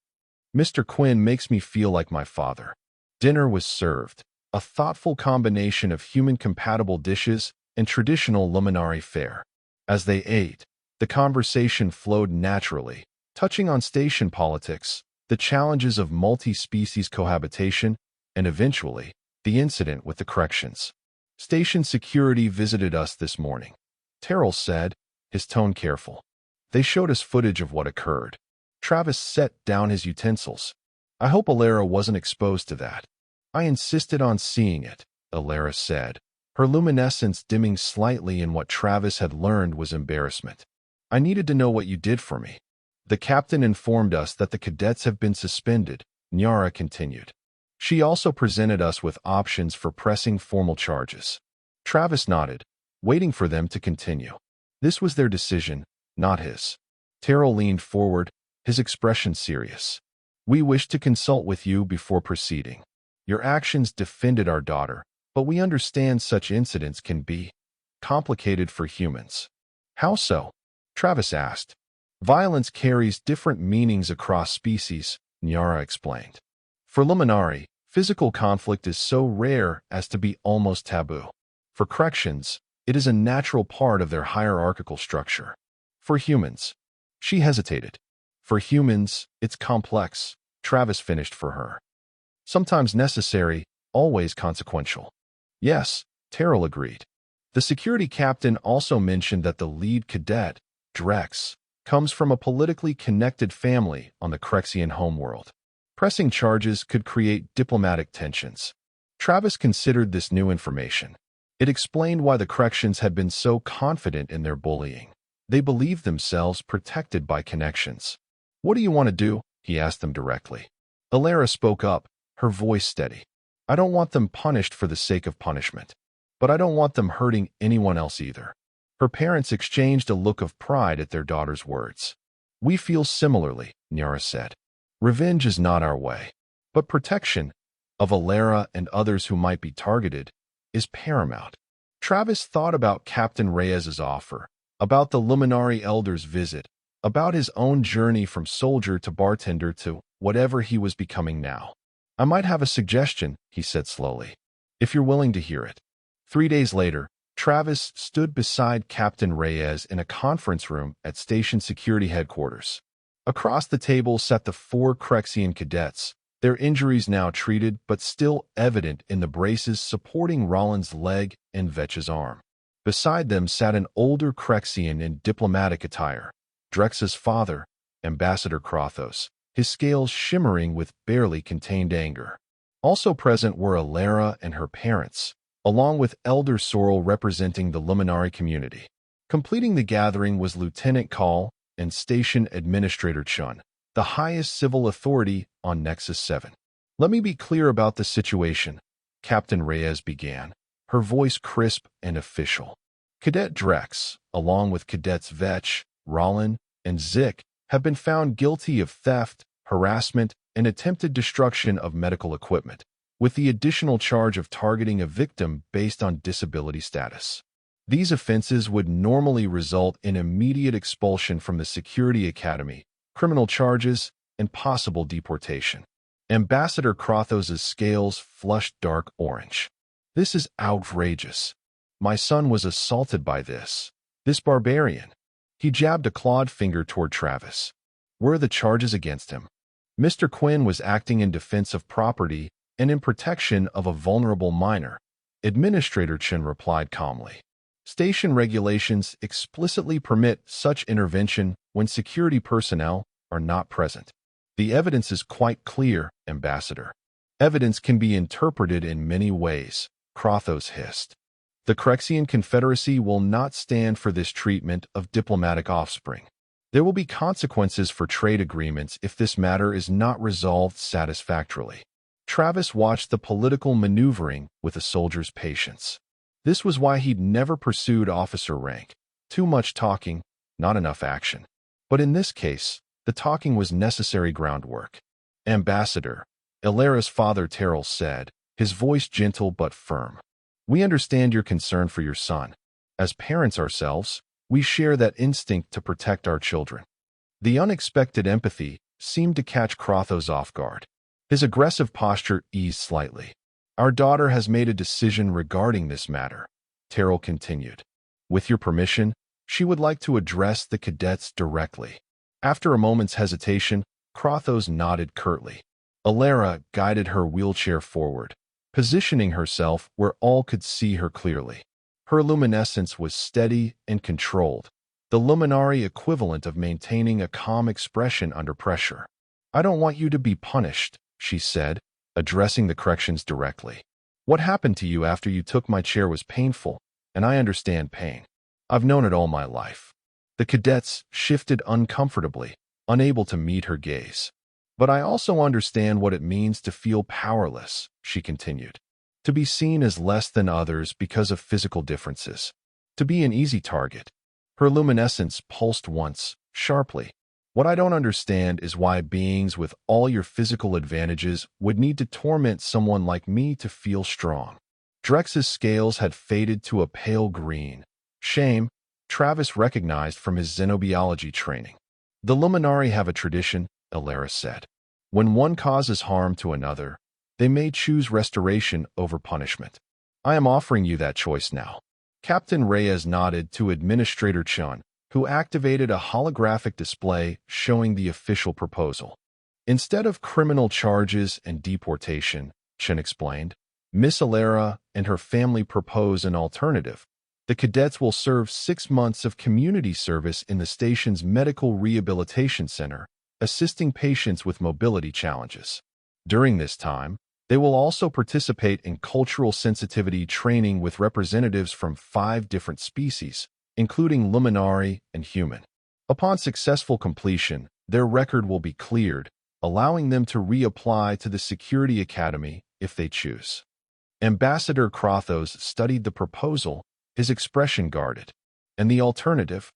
Mr. Quinn makes me feel like my father. Dinner was served, a thoughtful combination of human-compatible dishes and traditional Luminari fare. As they ate, the conversation flowed naturally, touching on station politics, the challenges of multi-species cohabitation, and eventually, the incident with the corrections. Station security visited us this morning, Terrell said, his tone careful. They showed us footage of what occurred. Travis set down his utensils. I hope Alara wasn't exposed to that. I insisted on seeing it, Alara said, her luminescence dimming slightly in what Travis had learned was embarrassment. I needed to know what you did for me. The captain informed us that the cadets have been suspended, Nyara continued. She also presented us with options for pressing formal charges. Travis nodded, waiting for them to continue. This was their decision, not his. Terrell leaned forward, his expression serious. We wish to consult with you before proceeding. Your actions defended our daughter, but we understand such incidents can be complicated for humans. How so? Travis asked. Violence carries different meanings across species, Nyara explained. For Luminari, physical conflict is so rare as to be almost taboo. For corrections, it is a natural part of their hierarchical structure. For humans, she hesitated. For humans, it's complex, Travis finished for her. Sometimes necessary, always consequential. Yes, Terrell agreed. The security captain also mentioned that the lead cadet, Drex, comes from a politically connected family on the Crexian homeworld. Pressing charges could create diplomatic tensions. Travis considered this new information. It explained why the corrections had been so confident in their bullying. They believed themselves protected by connections. What do you want to do? He asked them directly. Alara spoke up, her voice steady. I don't want them punished for the sake of punishment. But I don't want them hurting anyone else either. Her parents exchanged a look of pride at their daughter's words. We feel similarly, Nyara said. Revenge is not our way. But protection of Alara and others who might be targeted is paramount. Travis thought about Captain Reyes's offer, about the Luminari Elder's visit, about his own journey from soldier to bartender to whatever he was becoming now. I might have a suggestion, he said slowly, if you're willing to hear it. 3 days later, Travis stood beside Captain Reyes in a conference room at Station Security Headquarters. Across the table sat the 4 Crexian cadets, their injuries now treated but still evident in the braces supporting Rollins' leg and Vetch's arm. Beside them sat an older Crexian in diplomatic attire, Drex's father, Ambassador Krothos, his scales shimmering with barely contained anger. Also present were Alara and her parents, along with Elder Sorrel representing the Luminari community. Completing the gathering was Lieutenant Call and Station Administrator Chun, the highest civil authority on Nexus 7. Let me be clear about the situation, Captain Reyes began, her voice crisp and official. Cadet Drex, along with Cadets Vetch, Rollin, and Zik, have been found guilty of theft, harassment, and attempted destruction of medical equipment, with the additional charge of targeting a victim based on disability status. These offenses would normally result in immediate expulsion from the Security Academy, criminal charges, and possible deportation. Ambassador Krothos' scales flushed dark orange. This is outrageous. My son was assaulted by this barbarian. He jabbed a clawed finger toward Travis. Where are the charges against him? Mr. Quinn was acting in defense of property and in protection of a vulnerable minor, Administrator Chen replied calmly. Station regulations explicitly permit such intervention when security personnel are not present. The evidence is quite clear, Ambassador. Evidence can be interpreted in many ways, Krothos hissed. The Crexian Confederacy will not stand for this treatment of diplomatic offspring. There will be consequences for trade agreements if this matter is not resolved satisfactorily. Travis watched the political maneuvering with a soldier's patience. This was why he'd never pursued officer rank. Too much talking, not enough action. But in this case, the talking was necessary groundwork. Ambassador, Alara's father Terrell said, his voice gentle but firm. We understand your concern for your son. As parents ourselves, we share that instinct to protect our children. The unexpected empathy seemed to catch Krothos off guard. His aggressive posture eased slightly. Our daughter has made a decision regarding this matter, Terrell continued. With your permission, She would like to address the cadets directly. After a moment's hesitation, Krothos nodded curtly. Alara guided her wheelchair forward, positioning herself where all could see her clearly. Her luminescence was steady and controlled, the luminary equivalent of maintaining a calm expression under pressure. "I don't want you to be punished," she said, addressing the corrections directly. "What happened to you after you took my chair was painful, and I understand pain. I've known it all my life." The cadets shifted uncomfortably, unable to meet her gaze. "But I also understand what it means to feel powerless," she continued. "To be seen as less than others because of physical differences. To be an easy target." Her luminescence pulsed once, sharply. "What I don't understand is why beings with all your physical advantages would need to torment someone like me to feel strong." Drex's scales had faded to a pale green. Shame, Travis recognized from his xenobiology training. "The Luminari have a tradition," Alara said. "When one causes harm to another, they may choose restoration over punishment. I am offering you that choice now." Captain Reyes nodded to Administrator Chun, who activated a holographic display showing the official proposal. "Instead of criminal charges and deportation," Chun explained, "Miss Alara and her family propose an alternative. The cadets will serve 6 months of community service in the station's Medical Rehabilitation Center, assisting patients with mobility challenges. During this time, they will also participate in cultural sensitivity training with representatives from 5 different species, including Luminari and human. Upon successful completion, their record will be cleared, allowing them to reapply to the Security Academy if they choose." Ambassador Krothos studied the proposal, his expression guarded. "And the alternative?"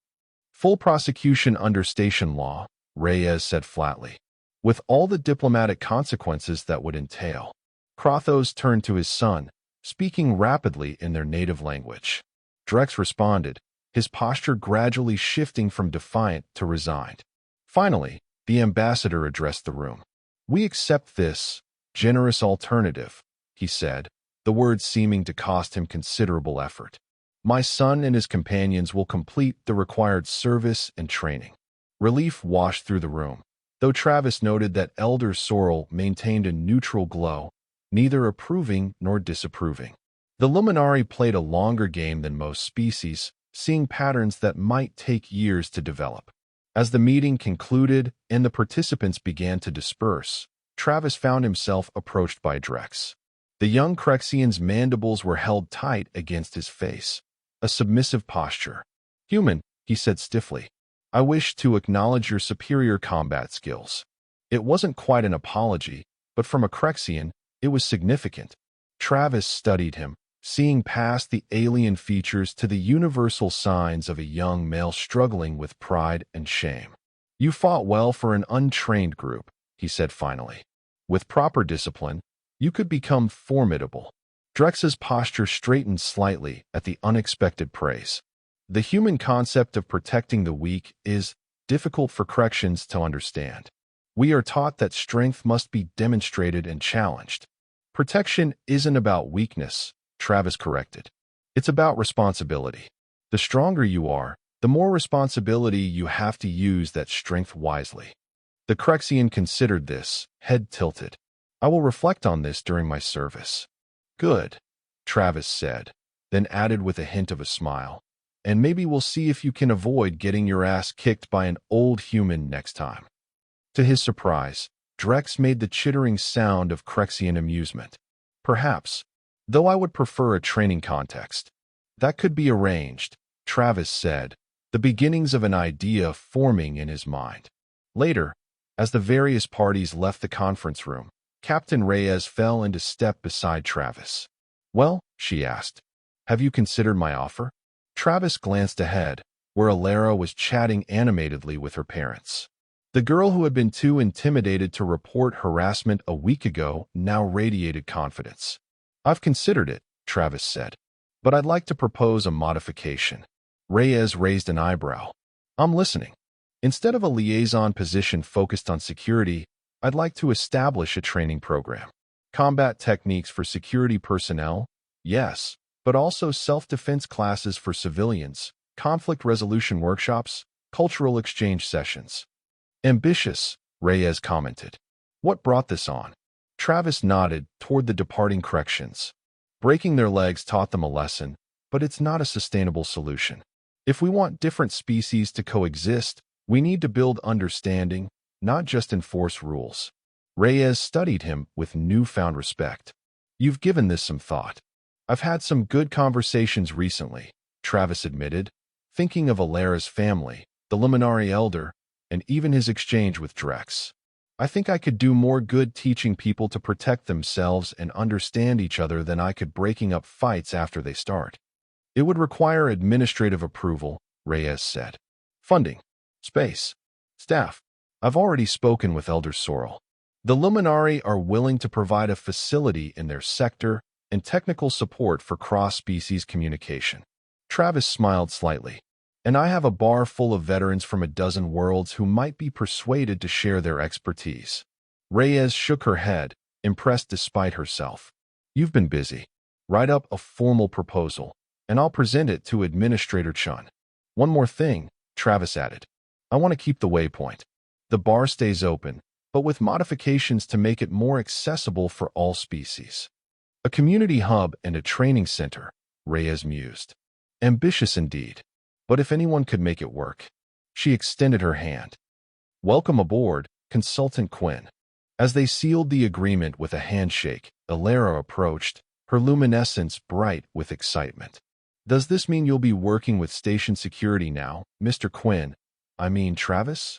"Full prosecution under station law," Reyes said flatly, "with all the diplomatic consequences that would entail." Krothos turned to his son, speaking rapidly in their native language. Drex responded, his posture gradually shifting from defiant to resigned. Finally, the ambassador addressed the room. "We accept this generous alternative," he said, the words seeming to cost him considerable effort. "My son and his companions will complete the required service and training." Relief washed through the room, though Travis noted that Elder Sorrel maintained a neutral glow, neither approving nor disapproving. The Luminari played a longer game than most species, seeing patterns that might take years to develop. As the meeting concluded and the participants began to disperse, Travis found himself approached by Drex. The young Crexian's mandibles were held tight against his face, a submissive posture. "Human," he said stiffly, "I wish to acknowledge your superior combat skills." It wasn't quite an apology, but from a Crexian, it was significant. Travis studied him, seeing past the alien features to the universal signs of a young male struggling with pride and shame. "You fought well for an untrained group," he said finally. "With proper discipline, you could become formidable." Drex's posture straightened slightly at the unexpected praise. "The human concept of protecting the weak is difficult for corrections to understand. We are taught that strength must be demonstrated and challenged." "Protection isn't about weakness," Travis corrected. "It's about responsibility. The stronger you are, the more responsibility you have to use that strength wisely." The Crexian considered this, head tilted. "I will reflect on this during my service." "Good," Travis said, then added with a hint of a smile, "And maybe we'll see if you can avoid getting your ass kicked by an old human next time." To his surprise, Drex made the chittering sound of Crexian amusement. "Perhaps, though I would prefer a training context." "That could be arranged," Travis said, the beginnings of an idea forming in his mind. Later, as the various parties left the conference room, Captain Reyes fell into step beside Travis. "Well," she asked, "have you considered my offer?" Travis glanced ahead, where Alara was chatting animatedly with her parents. The girl who had been too intimidated to report harassment a week ago now radiated confidence. "I've considered it," Travis said, "but I'd like to propose a modification." Reyes raised an eyebrow. "I'm listening. Instead of a liaison position focused on security, I'd like to establish a training program. Combat techniques for security personnel, yes, but also self-defense classes for civilians, conflict resolution workshops, cultural exchange sessions. Ambitious, Reyes commented. What brought this on? Travis nodded toward the departing corrections. Breaking their legs taught them a lesson, but it's not a sustainable solution. If we want different species to coexist, we need to build understanding, not just enforce rules. Reyes studied him with newfound respect. You've given this some thought. I've had some good conversations recently, Travis admitted, thinking of Alera's family, the Luminari Elder, and even his exchange with Drex. I think I could do more good teaching people to protect themselves and understand each other than I could breaking up fights after they start. It would require administrative approval, Reyes said. Funding, space, staff. I've already spoken with Elder Sorrel. The Luminari are willing to provide a facility in their sector and technical support for cross-species communication. Travis smiled slightly. And I have a bar full of veterans from a dozen worlds who might be persuaded to share their expertise. Reyes shook her head, impressed despite herself. You've been busy. Write up a formal proposal, and I'll present it to Administrator Chun. One more thing, Travis added. I want to keep the waypoint. The bar stays open, but with modifications to make it more accessible for all species. A community hub and a training center, Reyes mused. Ambitious indeed. But if anyone could make it work. She extended her hand. Welcome aboard, Consultant Quinn. As they sealed the agreement with a handshake, Alera approached, her luminescence bright with excitement. Does this mean you'll be working with station security now, Mr. Quinn? I mean, Travis?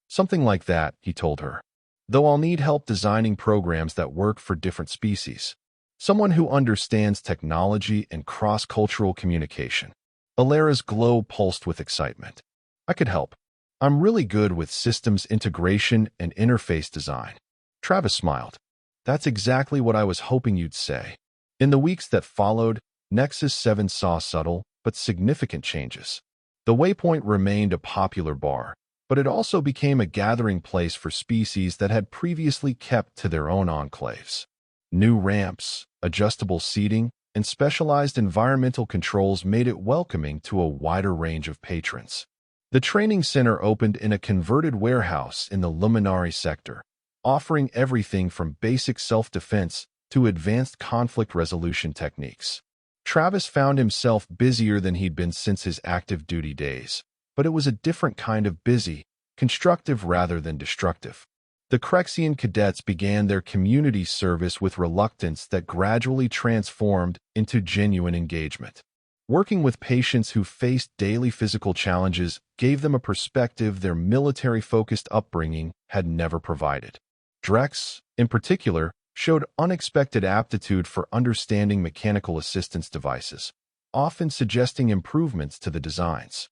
Something like that, he told her. Though I'll need help designing programs that work for different species. Someone who understands technology and cross-cultural communication. Alera's glow pulsed with excitement. I could help. I'm really good with systems integration and interface design. Travis smiled. That's exactly what I was hoping you'd say. In the weeks that followed, Nexus 7 saw subtle but significant changes. The Waypoint remained a popular bar, but it also became a gathering place for species that had previously kept to their own enclaves. New ramps, adjustable seating, and specialized environmental controls made it welcoming to a wider range of patrons. The training center opened in a converted warehouse in the Luminari sector, offering everything from basic self-defense to advanced conflict resolution techniques. Travis found himself busier than he'd been since his active duty days, but it was a different kind of busy, constructive rather than destructive. The Crexian cadets began their community service with reluctance that gradually transformed into genuine engagement. Working with patients who faced daily physical challenges gave them a perspective their military-focused upbringing had never provided. Drex, in particular, showed unexpected aptitude for understanding mechanical assistance devices, often suggesting improvements to the designs.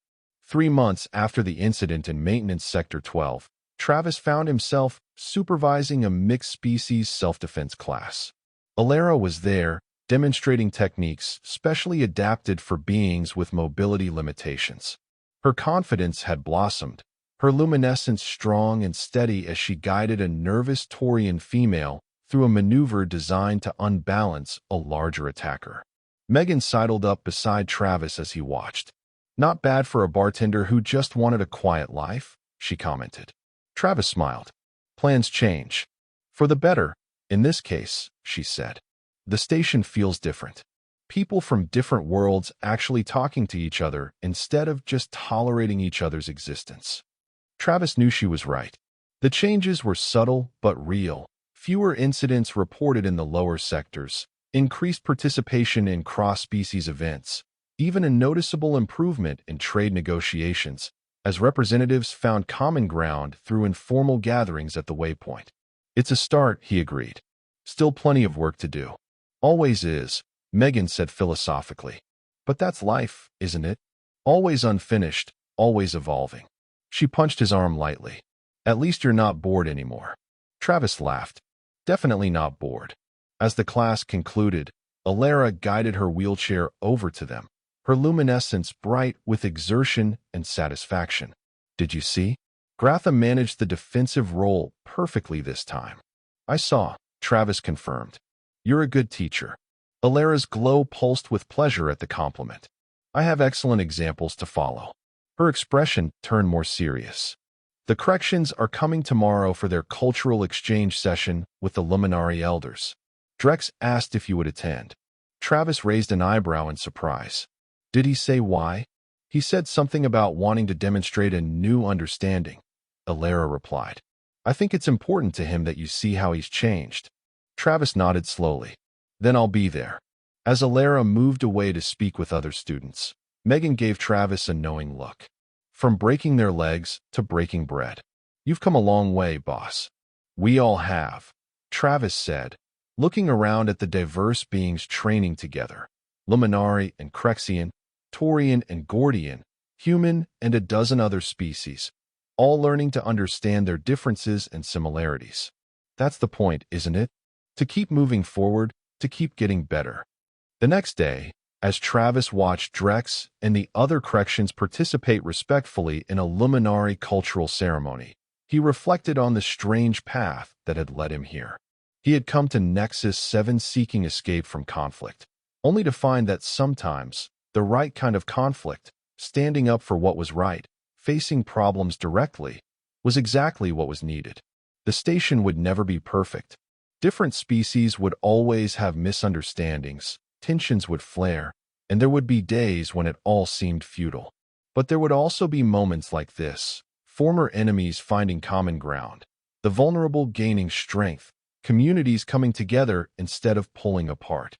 3 months after the incident in Maintenance Sector 12, Travis found himself supervising a mixed-species self-defense class. Alera was there, demonstrating techniques specially adapted for beings with mobility limitations. Her confidence had blossomed, her luminescence strong and steady as she guided a nervous Taurian female through a maneuver designed to unbalance a larger attacker. Megan sidled up beside Travis as he watched. Not bad for a bartender who just wanted a quiet life, she commented. Travis smiled. Plans change. For the better, in this case, she said. The station feels different. People from different worlds actually talking to each other instead of just tolerating each other's existence. Travis knew she was right. The changes were subtle but real. Fewer incidents reported in the lower sectors, increased participation in cross-species events, even a noticeable improvement in trade negotiations, as representatives found common ground through informal gatherings at the Waypoint. It's a start, he agreed. Still plenty of work to do. Always is, Megan said philosophically. But that's life, isn't it? Always unfinished, always evolving. She punched his arm lightly. At least you're not bored anymore. Travis laughed. Definitely not bored. As the class concluded, Alera guided her wheelchair over to them, her luminescence bright with exertion and satisfaction. Did you see? Gratha managed the defensive role perfectly this time. I saw, Travis confirmed. You're a good teacher. Alera's glow pulsed with pleasure at the compliment. I have excellent examples to follow. Her expression turned more serious. The corrections are coming tomorrow for their cultural exchange session with the Luminary elders. Drex asked if you would attend. Travis raised an eyebrow in surprise. Did he say why? He said something about wanting to demonstrate a new understanding. Alara replied. I think it's important to him that you see how he's changed. Travis nodded slowly. Then I'll be there. As Alara moved away to speak with other students, Megan gave Travis a knowing look. From breaking their legs to breaking bread. You've come a long way, boss. We all have, Travis said, looking around at the diverse beings training together. Luminari and Crexian, Taurian and Gordian, human and a dozen other species, all learning to understand their differences and similarities. That's the point, isn't it? To keep moving forward, to keep getting better. The next day, as Travis watched Drex and the other corrections participate respectfully in a Luminari cultural ceremony, he reflected on the strange path that had led him here. He had come to Nexus 7 seeking escape from conflict, only to find that sometimes the right kind of conflict, standing up for what was right, facing problems directly, was exactly what was needed. The station would never be perfect. Different species would always have misunderstandings, tensions would flare, and there would be days when it all seemed futile. But there would also be moments like this, former enemies finding common ground, the vulnerable gaining strength, communities coming together instead of pulling apart.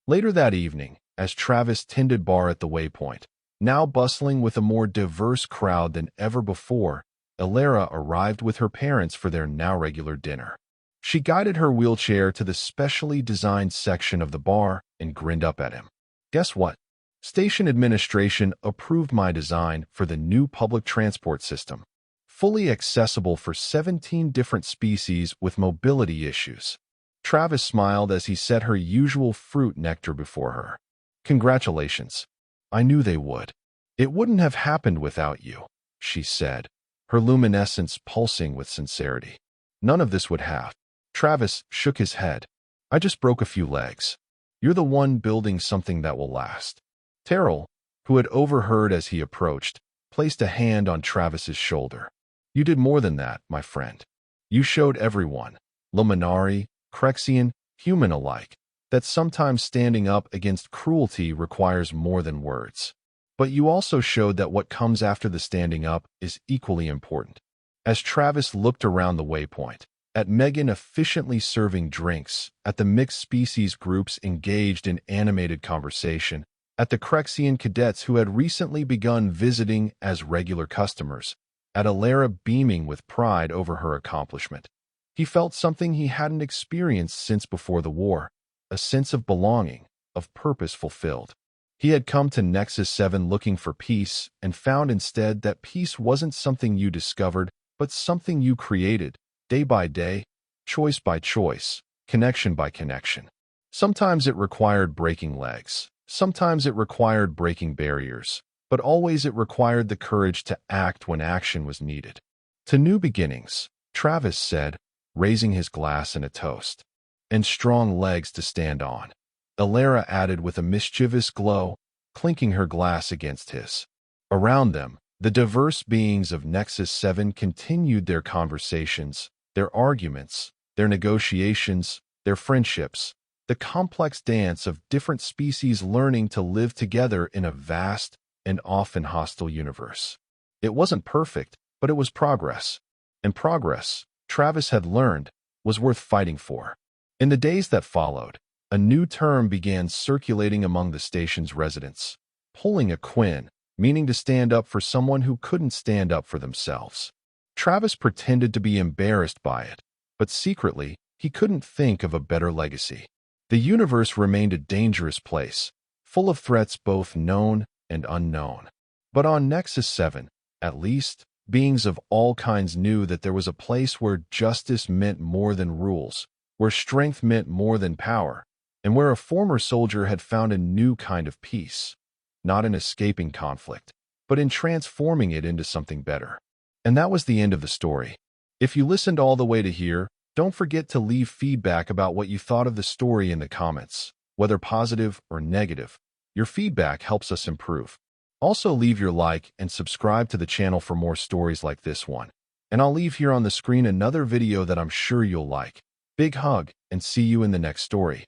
Later that evening, as Travis tended bar at the waypoint, now bustling with a more diverse crowd than ever before, Alara arrived with her parents for their now regular dinner. She guided her wheelchair to the specially designed section of the bar and grinned up at him. Guess what? Station administration approved my design for the new public transport system, fully accessible for 17 different species with mobility issues. Travis smiled as he set her usual fruit nectar before her. Congratulations. I knew they would. It wouldn't have happened without you, she said, her luminescence pulsing with sincerity. None of this would have. Travis shook his head. I just broke a few legs. You're the one building something that will last. Terrell, who had overheard as he approached, placed a hand on Travis's shoulder. You did more than that, my friend. You showed everyone, Luminari, Crexian, human alike, that sometimes standing up against cruelty requires more than words. But you also showed that what comes after the standing up is equally important. As Travis looked around the waypoint, at Megan efficiently serving drinks, at the mixed species groups engaged in animated conversation, at the Crexian cadets who had recently begun visiting as regular customers, at Alara beaming with pride over her accomplishment, he felt something he hadn't experienced since before the war, a sense of belonging, of purpose fulfilled. He had come to Nexus 7 looking for peace and found instead that peace wasn't something you discovered, but something you created, day by day, choice by choice, connection by connection. Sometimes it required breaking legs. Sometimes it required breaking barriers. But always it required the courage to act when action was needed. To new beginnings, Travis said, raising his glass in a toast. And strong legs to stand on. Alara added with a mischievous glow, clinking her glass against his. Around them, the diverse beings of Nexus 7 continued their conversations, their arguments, their negotiations, their friendships, the complex dance of different species learning to live together in a vast and often hostile universe. It wasn't perfect, but it was progress. And progress, Travis had learned, was worth fighting for. In the days that followed, a new term began circulating among the station's residents, pulling a Quinn, meaning to stand up for someone who couldn't stand up for themselves. Travis pretended to be embarrassed by it, but secretly, he couldn't think of a better legacy. The universe remained a dangerous place, full of threats both known and unknown. But on Nexus 7, at least, beings of all kinds knew that there was a place where justice meant more than rules, where strength meant more than power, and where a former soldier had found a new kind of peace, not in escaping conflict, but in transforming it into something better. And that was the end of the story. If you listened all the way to here, don't forget to leave feedback about what you thought of the story in the comments, whether positive or negative. Your feedback helps us improve. Also, leave your like and subscribe to the channel for more stories like this one. And I'll leave here on the screen another video that I'm sure you'll like. Big hug, and see you in the next story.